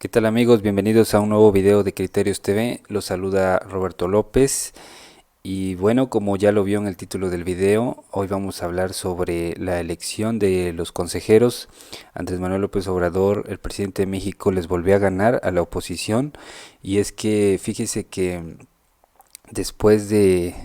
¿Qué tal amigos? Bienvenidos a un nuevo video de Criterios TV. Los saluda Roberto López. Y bueno, como ya lo vio en el título del video, hoy vamos a hablar sobre la elección de los consejeros. Andrés Manuel López Obrador, el presidente de México, les volvió a ganar a la oposición. Y es que fíjese que después de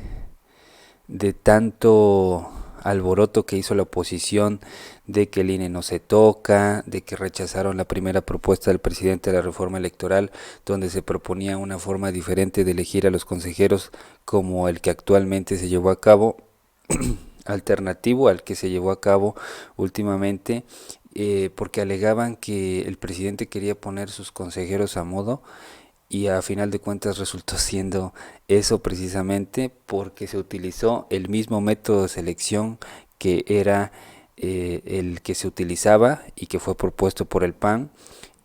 tanto alboroto que hizo la oposición, de que el INE no se toca, de que rechazaron la primera propuesta del presidente de la reforma electoral, donde se proponía una forma diferente de elegir a los consejeros como el que actualmente se llevó a cabo, alternativo al que se llevó a cabo últimamente, porque alegaban que el presidente quería poner sus consejeros a modo y a final de cuentas resultó siendo eso precisamente porque se utilizó el mismo método de selección que era el que se utilizaba y que fue propuesto por el PAN,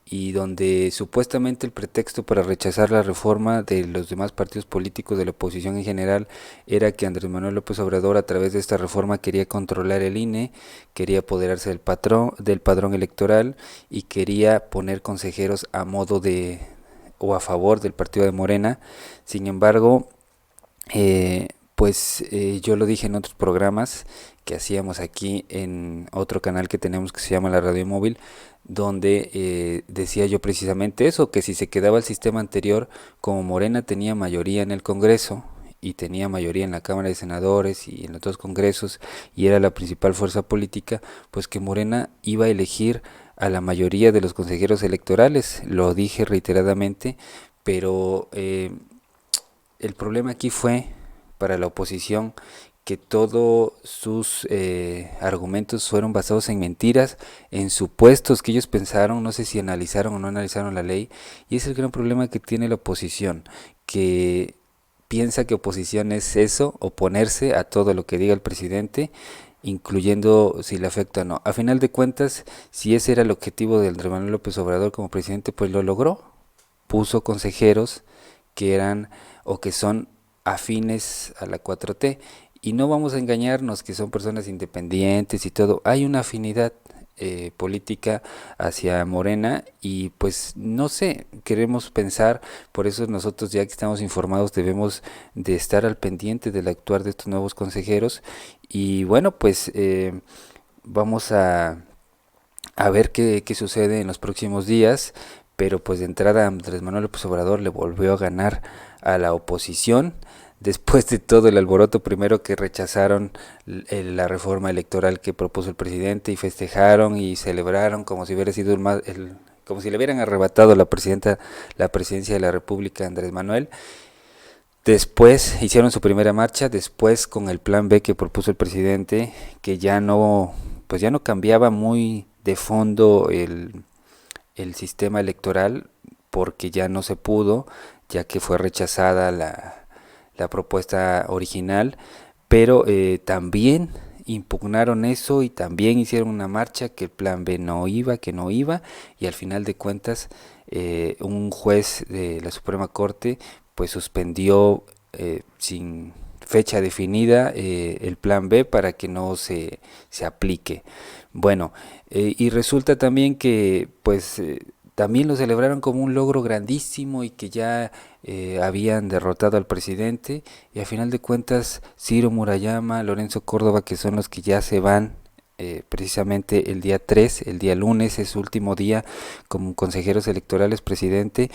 y donde supuestamente el pretexto para rechazar la reforma de los demás partidos políticos de la oposición en general era que Andrés Manuel López Obrador a través de esta reforma quería controlar el INE, quería apoderarse del padrón electoral y quería poner consejeros a modo de o a favor del partido de Morena. Sin embargo, yo lo dije en otros programas que hacíamos aquí en otro canal que tenemos que se llama La Radio Móvil, donde decía yo precisamente eso, que si se quedaba el sistema anterior, como Morena tenía mayoría en el Congreso y tenía mayoría en la Cámara de Senadores y en los dos congresos y era la principal fuerza política, pues que Morena iba a elegir a la mayoría de los consejeros electorales. Lo dije reiteradamente, pero el problema aquí fue para la oposición que todos sus argumentos fueron basados en mentiras, en supuestos que ellos pensaron, no sé si analizaron o no analizaron la ley, y es el gran problema que tiene la oposición, que piensa que oposición es eso, oponerse a todo lo que diga el presidente, incluyendo si le afecta o no. A final de cuentas, si ese era el objetivo de Andrés Manuel López Obrador como presidente, pues lo logró. Puso consejeros que eran o que son afines a la 4T. Y no vamos a engañarnos que son personas independientes y todo. Hay una afinidad política hacia Morena y pues no sé, queremos pensar, por eso nosotros ya que estamos informados debemos de estar al pendiente del actuar de estos nuevos consejeros y bueno pues vamos a ver qué sucede en los próximos días, pero pues de entrada Andrés Manuel López Obrador le volvió a ganar a la oposición después de todo el alboroto, primero que rechazaron la reforma electoral que propuso el presidente y festejaron y celebraron como si hubiera sido como si le hubieran arrebatado la presidencia de la República a Andrés Manuel. Después hicieron su primera marcha, después con el plan B que propuso el presidente, que ya no, pues ya no cambiaba muy de fondo el sistema electoral, porque ya no se pudo, ya que fue rechazada la propuesta original, pero también impugnaron eso y también hicieron una marcha que el plan B no iba, que no iba, y al final de cuentas un juez de la Suprema Corte pues suspendió sin fecha definida el plan B para que no se aplique. Bueno, y resulta también que pues también lo celebraron como un logro grandísimo y que ya habían derrotado al presidente, y a final de cuentas Ciro Murayama, Lorenzo Córdoba, que son los que ya se van precisamente el día 3, el día lunes, es su último día como consejeros electorales presidente,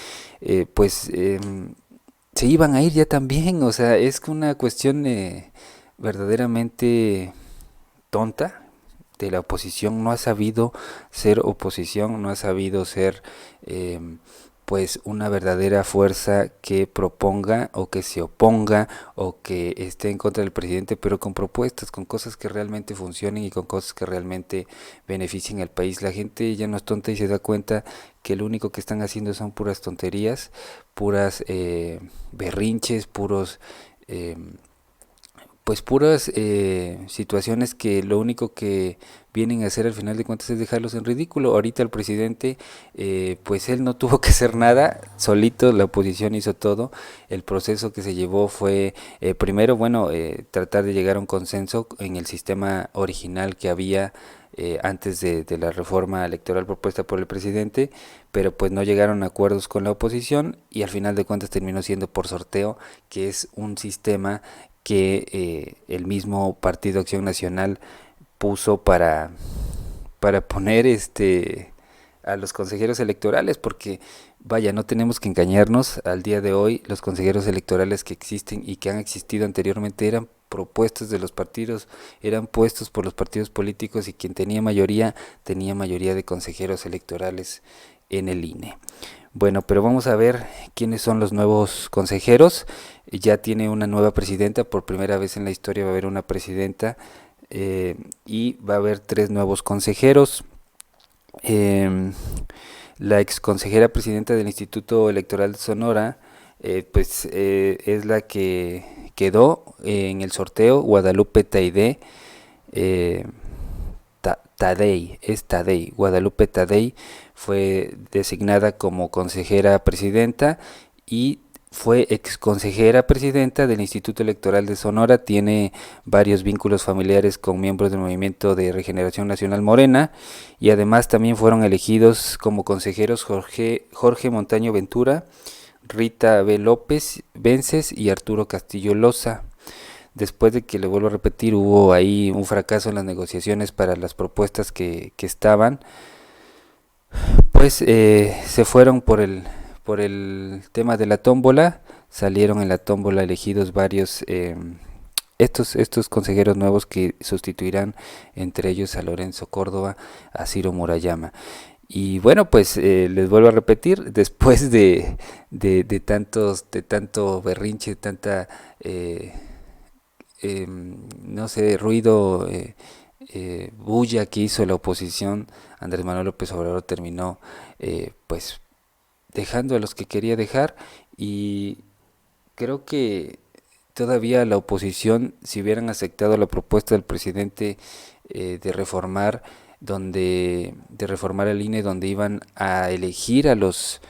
se iban a ir ya también. O sea, es una cuestión verdaderamente tonta de la oposición. No ha sabido ser oposición, no ha sabido ser pues una verdadera fuerza que proponga o que se oponga o que esté en contra del presidente, pero con propuestas, con cosas que realmente funcionen y con cosas que realmente beneficien al país. La gente ya no es tonta y se da cuenta que lo único que están haciendo son puras tonterías, puras berrinches, puras situaciones que lo único que vienen a hacer al final de cuentas es dejarlos en ridículo. Ahorita el presidente, pues él no tuvo que hacer nada, solito la oposición hizo todo. El proceso que se llevó fue, primero, bueno, tratar de llegar a un consenso en el sistema original que había antes de la reforma electoral propuesta por el presidente, pero pues no llegaron a acuerdos con la oposición y al final de cuentas terminó siendo por sorteo, que es un sistema que el mismo Partido Acción Nacional puso para poner a los consejeros electorales, porque vaya, no tenemos que engañarnos, al día de hoy los consejeros electorales que existen y que han existido anteriormente eran propuestos de los partidos, eran puestos por los partidos políticos y quien tenía mayoría de consejeros electorales en el INE. Bueno, pero vamos a ver quiénes son los nuevos consejeros. Ya tiene una nueva presidenta, por primera vez en la historia va a haber una presidenta, y va a haber 3 nuevos consejeros. La ex consejera presidenta del Instituto Electoral de Sonora, es la que quedó en el sorteo. Guadalupe Taidé, Guadalupe Tadei fue designada como consejera presidenta y fue ex consejera presidenta del Instituto Electoral de Sonora, tiene varios vínculos familiares con miembros del Movimiento de Regeneración Nacional Morena y además también fueron elegidos como consejeros Jorge Montaño Ventura, Rita B. López Vences y Arturo Castillo Loza. Después de que, le vuelvo a repetir, hubo ahí un fracaso en las negociaciones para las propuestas que estaban, pues se fueron por el tema de la tómbola, salieron en la tómbola elegidos varios, estos consejeros nuevos que sustituirán entre ellos a Lorenzo Córdoba, a Ciro Murayama. Y bueno, pues les vuelvo a repetir, después de tanto berrinche, tanta no sé, ruido, bulla que hizo la oposición, Andrés Manuel López Obrador terminó pues dejando a los que quería dejar, y creo que todavía la oposición, si hubieran aceptado la propuesta del presidente de reformar el INE, donde iban a elegir a los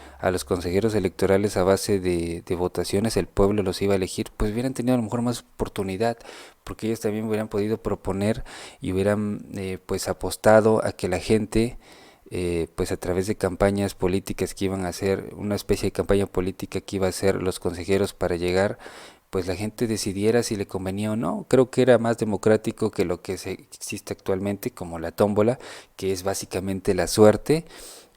consejeros electorales a base de votaciones, el pueblo los iba a elegir, pues hubieran tenido a lo mejor más oportunidad, porque ellos también hubieran podido proponer y hubieran pues apostado a que la gente, pues a través de campañas políticas que iban a hacer, una especie de campaña política que iba a hacer los consejeros para llegar, pues la gente decidiera si le convenía o no. Creo que era más democrático que lo que existe actualmente, como la tómbola, que es básicamente la suerte,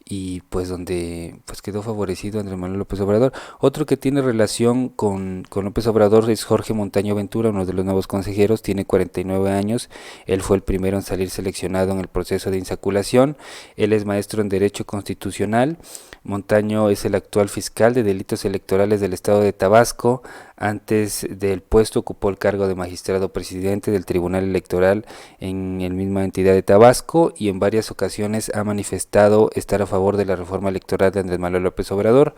y pues donde pues quedó favorecido Andrés Manuel López Obrador. Otro que tiene relación con López Obrador es Jorge Montaño Ventura, uno de los nuevos consejeros, tiene 49 años, él fue el primero en salir seleccionado en el proceso de insaculación, él es maestro en Derecho Constitucional. Montaño es el actual fiscal de delitos electorales del estado de Tabasco. Antes del puesto ocupó el cargo de magistrado presidente del Tribunal Electoral en la misma entidad de Tabasco y en varias ocasiones ha manifestado estar a favor de la reforma electoral de Andrés Manuel López Obrador.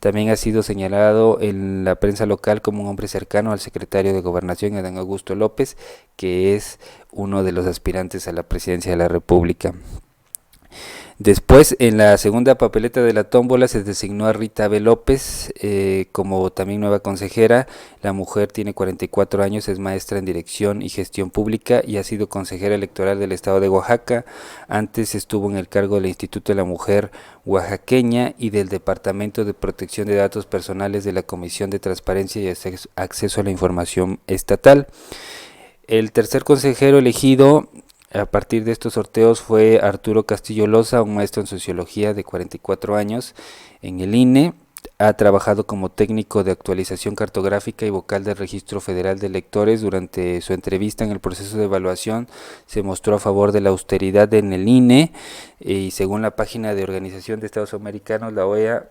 También ha sido señalado en la prensa local como un hombre cercano al secretario de Gobernación, Adán Augusto López, que es uno de los aspirantes a la presidencia de la República. Después, en la segunda papeleta de la tómbola, se designó a Rita B. López como también nueva consejera. La mujer tiene 44 años, es maestra en Dirección y Gestión Pública y ha sido consejera electoral del estado de Oaxaca. Antes estuvo en el cargo del Instituto de la Mujer Oaxaqueña y del Departamento de Protección de Datos Personales de la Comisión de Transparencia y Acceso a la Información Estatal. El tercer consejero elegido a partir de estos sorteos fue Arturo Castillo Loza, un maestro en sociología de 44 años en el INE. Ha trabajado como técnico de actualización cartográfica y vocal del Registro Federal de Electores. Durante su entrevista en el proceso de evaluación se mostró a favor de la austeridad en el INE y según la página de Organización de Estados Americanos, la OEA,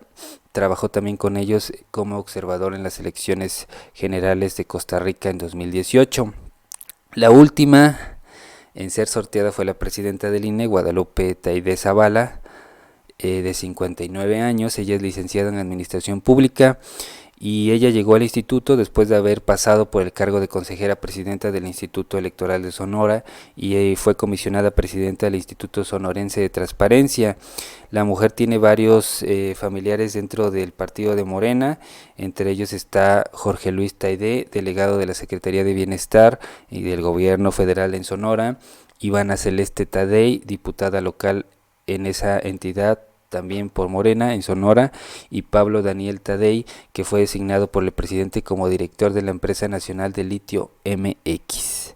trabajó también con ellos como observador en las elecciones generales de Costa Rica en 2018. La última en ser sorteada fue la presidenta del INE, Guadalupe Taidé Zavala, de 59 años. Ella es licenciada en Administración Pública y ella llegó al instituto después de haber pasado por el cargo de consejera presidenta del Instituto Electoral de Sonora y fue comisionada presidenta del Instituto Sonorense de Transparencia. La mujer tiene varios familiares dentro del partido de Morena, entre ellos está Jorge Luis Taidé, delegado de la Secretaría de Bienestar y del Gobierno Federal en Sonora, Ivana Celeste Tadei, diputada local en esa entidad también por Morena en Sonora, y Pablo Daniel Tadei, que fue designado por el presidente como director de la empresa nacional de litio MX.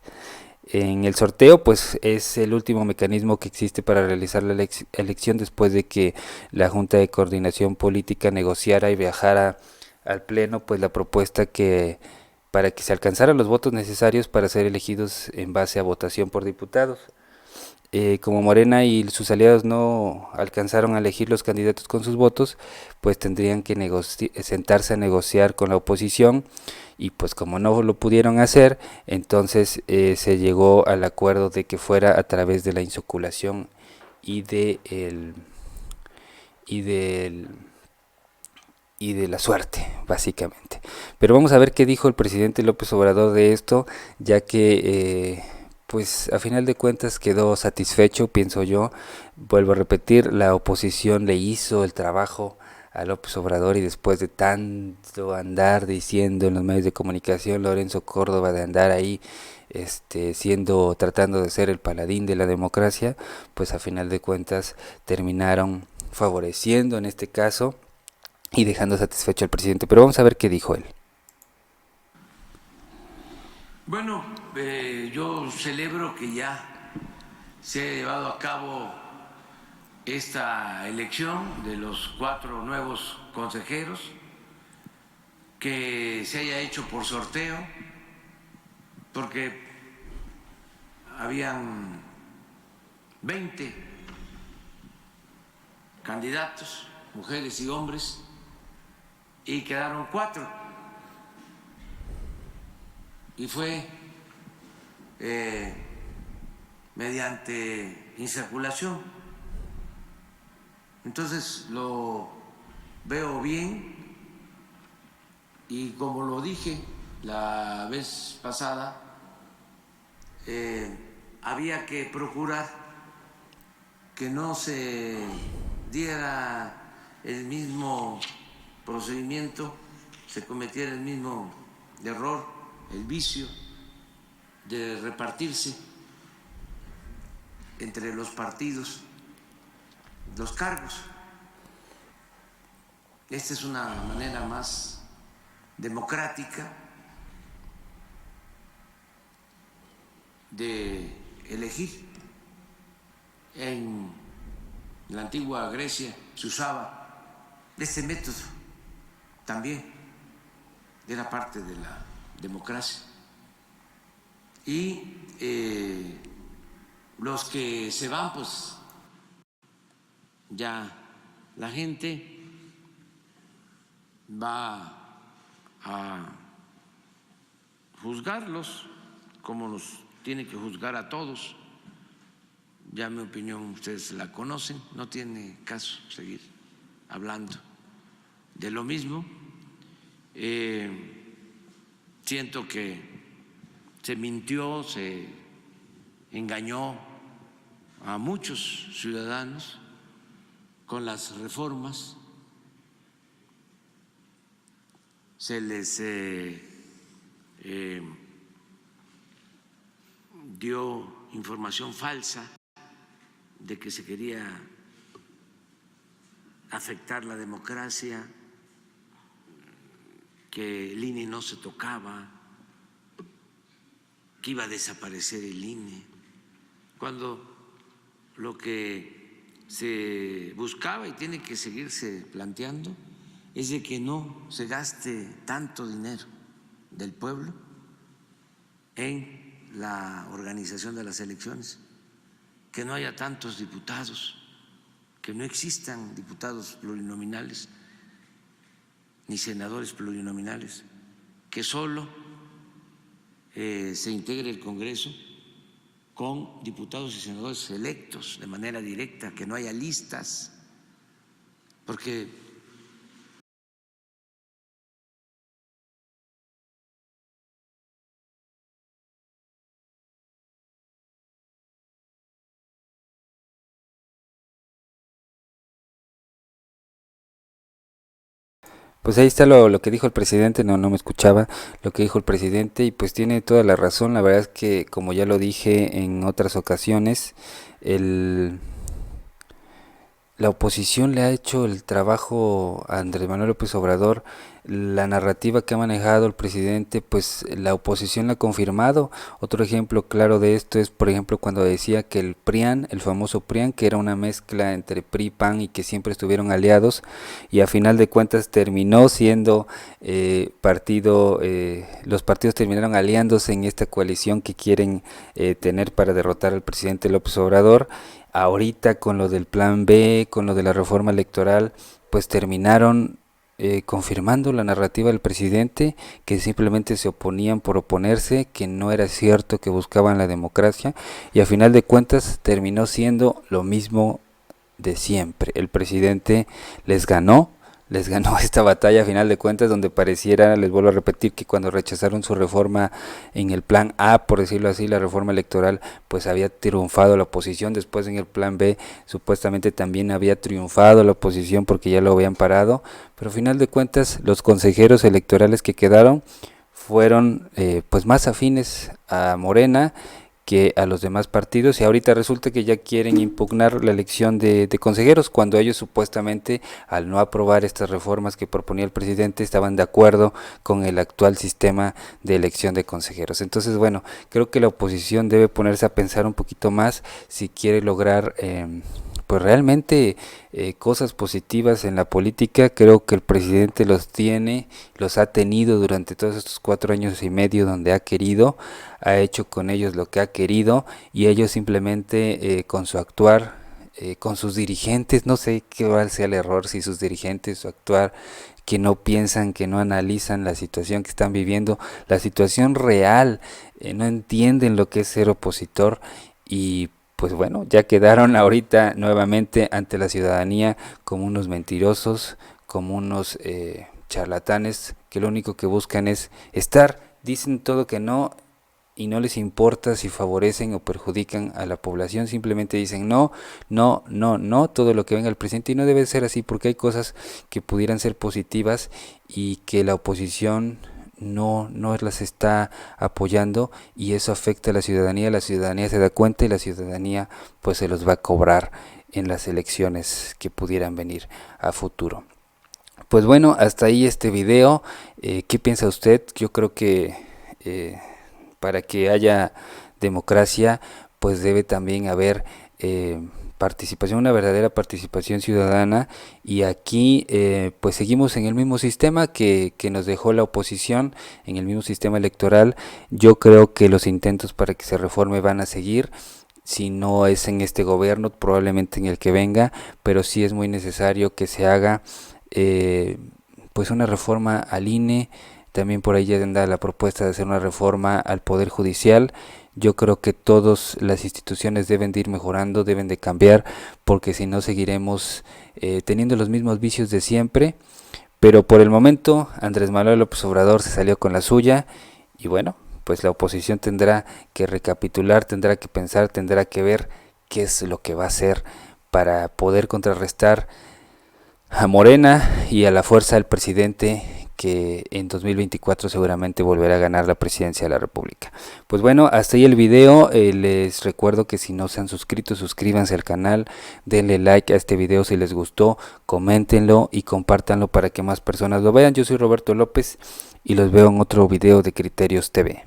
En el sorteo, pues es el último mecanismo que existe para realizar la elección después de que la Junta de Coordinación Política negociara y viajara al Pleno, pues la propuesta que para que se alcanzaran los votos necesarios para ser elegidos en base a votación por diputados. Como Morena y sus aliados no alcanzaron a elegir los candidatos con sus votos, pues tendrían que sentarse a negociar con la oposición y pues como no lo pudieron hacer, entonces se llegó al acuerdo de que fuera a través de la insoculación y de el, y del y de la suerte, básicamente. Pero vamos a ver qué dijo el presidente López Obrador de esto, ya que pues a final de cuentas quedó satisfecho, pienso yo. Vuelvo a repetir, la oposición le hizo el trabajo a López Obrador y después de tanto andar diciendo en los medios de comunicación, Lorenzo Córdoba de andar ahí tratando de ser el paladín de la democracia, pues a final de cuentas terminaron favoreciendo en este caso y dejando satisfecho al presidente. Pero vamos a ver qué dijo él. Bueno, yo celebro que ya se ha llevado a cabo esta elección de los 4 nuevos consejeros, que se haya hecho por sorteo, porque habían 20 candidatos, mujeres y hombres, y quedaron 4. Y fue mediante insaculación. Entonces lo veo bien y como lo dije la vez pasada, había que procurar que no se diera el mismo procedimiento, se cometiera el mismo error, el vicio de repartirse entre los partidos los cargos. Esta es una manera más democrática de elegir. En la antigua Grecia se usaba este método también, era parte de la democracia. Y los que se van, pues ya la gente va a juzgarlos como nos tiene que juzgar a todos. Ya mi opinión ustedes la conocen, no tiene caso seguir hablando de lo mismo. Siento que se mintió, se engañó a muchos ciudadanos con las reformas, se les dio información falsa de que se quería afectar la democracia, que el INE no se tocaba, que iba a desaparecer el INE, cuando lo que se buscaba y tiene que seguirse planteando es de que no se gaste tanto dinero del pueblo en la organización de las elecciones, que no haya tantos diputados, que no existan diputados plurinominales ni senadores plurinominales, que solo se integre el Congreso con diputados y senadores electos de manera directa, que no haya listas, porque Pues ahí está lo que dijo el presidente, no me escuchaba lo que dijo el presidente y pues tiene toda la razón. La verdad es que, como ya lo dije en otras ocasiones, el, la oposición le ha hecho el trabajo a Andrés Manuel López Obrador. La narrativa que ha manejado el presidente, pues la oposición la ha confirmado. Otro ejemplo claro de esto es, por ejemplo, cuando decía que el PRIAN, el famoso PRIAN, que era una mezcla entre PRI y PAN y que siempre estuvieron aliados, y a final de cuentas terminó siendo los partidos terminaron aliándose en esta coalición que quieren tener para derrotar al presidente López Obrador. Ahorita con lo del plan B, con lo de la reforma electoral, pues terminaron confirmando la narrativa del presidente, que simplemente se oponían por oponerse, que no era cierto que buscaban la democracia, y a final de cuentas terminó siendo lo mismo de siempre. El presidente les ganó esta batalla a final de cuentas, donde pareciera, les vuelvo a repetir, que cuando rechazaron su reforma en el plan A, por decirlo así, la reforma electoral, pues había triunfado la oposición. Después en el plan B supuestamente también había triunfado la oposición porque ya lo habían parado, pero a final de cuentas los consejeros electorales que quedaron fueron pues más afines a Morena que a los demás partidos, y ahorita resulta que ya quieren impugnar la elección de consejeros, cuando ellos supuestamente, al no aprobar estas reformas que proponía el presidente, estaban de acuerdo con el actual sistema de elección de consejeros. Entonces, bueno, creo que la oposición debe ponerse a pensar un poquito más si quiere lograr pues realmente cosas positivas en la política. Creo que el presidente los ha tenido durante todos estos 4 años y medio, donde ha hecho con ellos lo que ha querido, y ellos simplemente con su actuar, con sus dirigentes, no sé qué sea el error, si sus dirigentes, su actuar, que no piensan, que no analizan la situación que están viviendo, la situación real, no entienden lo que es ser opositor, y pues bueno, ya quedaron ahorita nuevamente ante la ciudadanía como unos mentirosos, como unos charlatanes, que lo único que buscan es dicen todo que no, y no les importa si favorecen o perjudican a la población. Simplemente dicen no, no, no, no, todo lo que venga al presidente, y no debe ser así, porque hay cosas que pudieran ser positivas y que la oposición no las está apoyando, y eso afecta a la ciudadanía se da cuenta, y la ciudadanía pues se los va a cobrar en las elecciones que pudieran venir a futuro. Pues bueno, hasta ahí este video. ¿Qué piensa usted? Yo creo que para que haya democracia, pues debe también haber participación, una verdadera participación ciudadana, y aquí pues seguimos en el mismo sistema que nos dejó la oposición, en el mismo sistema electoral. Yo creo que los intentos para que se reforme van a seguir. Si no es en este gobierno, probablemente en el que venga, pero sí es muy necesario que se haga pues una reforma al INE. También por ahí ya anda la propuesta de hacer una reforma al Poder Judicial. Yo creo que todas las instituciones deben de ir mejorando, deben de cambiar, porque si no seguiremos teniendo los mismos vicios de siempre. Pero por el momento Andrés Manuel López Obrador se salió con la suya, y bueno, pues la oposición tendrá que recapitular, tendrá que pensar, tendrá que ver qué es lo que va a hacer para poder contrarrestar a Morena y a la fuerza del presidente, que en 2024 seguramente volverá a ganar la presidencia de la República. Pues bueno, hasta ahí el video. Les recuerdo que si no se han suscrito, suscríbanse al canal, denle like a este video si les gustó, coméntenlo y compártanlo para que más personas lo vean. Yo soy Roberto López y los veo en otro video de Criterios TV.